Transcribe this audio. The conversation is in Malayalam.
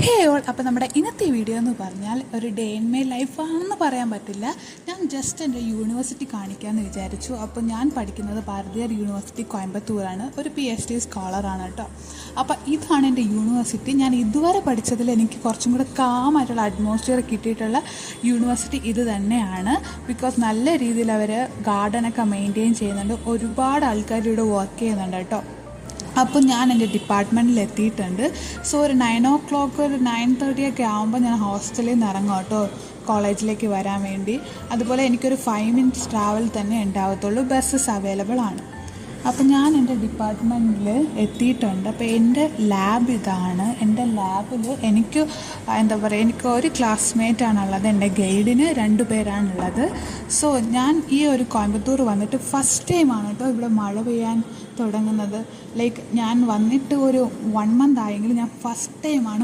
ഹേ ഓൾ, അപ്പോൾ നമ്മുടെ ഇന്നത്തെ വീഡിയോ എന്ന് പറഞ്ഞാൽ ഒരു ഡേ ഇൻ മൈ ലൈഫാണെന്ന് പറയാൻ പറ്റില്ല. ഞാൻ ജസ്റ്റ് എൻ്റെ യൂണിവേഴ്സിറ്റി കാണിക്കാമെന്ന് വിചാരിച്ചു. അപ്പോൾ ഞാൻ പഠിക്കുന്നത് ഭാരതീയർ യൂണിവേഴ്സിറ്റി കോയമ്പത്തൂരാണ്. ഒരു PhD സ്കോളറാണ് കേട്ടോ. അപ്പോൾ ഇതാണ് എൻ്റെ യൂണിവേഴ്സിറ്റി. ഞാൻ ഇതുവരെ പഠിച്ചതിൽ എനിക്ക് കുറച്ചും കൂടെ കാമായിട്ടുള്ള അറ്റ്മോസ്ഫിയർ കിട്ടിയിട്ടുള്ള യൂണിവേഴ്സിറ്റി ഇത് തന്നെയാണ്. ബിക്കോസ് നല്ല രീതിയിൽ അവർ ഗാർഡനൊക്കെ മെയിൻറ്റെയിൻ ചെയ്യുന്നുണ്ട്. ഒരുപാട് ആൾക്കാർ ഇവിടെ വർക്ക് ചെയ്യുന്നുണ്ട് കേട്ടോ. അപ്പോൾ ഞാൻ എൻ്റെ ഡിപ്പാർട്ട്മെൻറ്റിൽ എത്തിയിട്ടുണ്ട്. സോ ഒരു 9 o'clock ഒരു 9:30 ഒക്കെ ആകുമ്പോൾ ഞാൻ ഹോസ്റ്റലിൽ നിന്ന് ഇറങ്ങും കേട്ടോ, കോളേജിലേക്ക് വരാൻ വേണ്ടി. അതുപോലെ എനിക്കൊരു 5 minutes ട്രാവൽ തന്നെ ഉണ്ടാകത്തുള്ളൂ. ബസ്സസ് അവൈലബിൾ ആണ്. അപ്പോൾ ഞാൻ എൻ്റെ ഡിപ്പാർട്ട്മെൻറ്റിൽ എത്തിയിട്ടുണ്ട്. അപ്പോൾ എൻ്റെ ലാബ് ഇതാണ്. എൻ്റെ ലാബിൽ എനിക്ക് എനിക്ക് ഒരു ക്ലാസ്മേറ്റാണുള്ളത്. എൻ്റെ ഗൈഡിന് 2 പേരാണുള്ളത്. സോ ഞാൻ ഈ ഒരു കോയമ്പത്തൂർ വന്നിട്ട് ഫസ്റ്റ് ടൈമാണ് കേട്ടോ ഇവിടെ മഴ പെയ്യാൻ തുടങ്ങുന്നത്. ലൈക്ക് ഞാൻ വന്നിട്ട് ഒരു 1 month ആയെങ്കിലും ഞാൻ ഫസ്റ്റ് ടൈമാണ്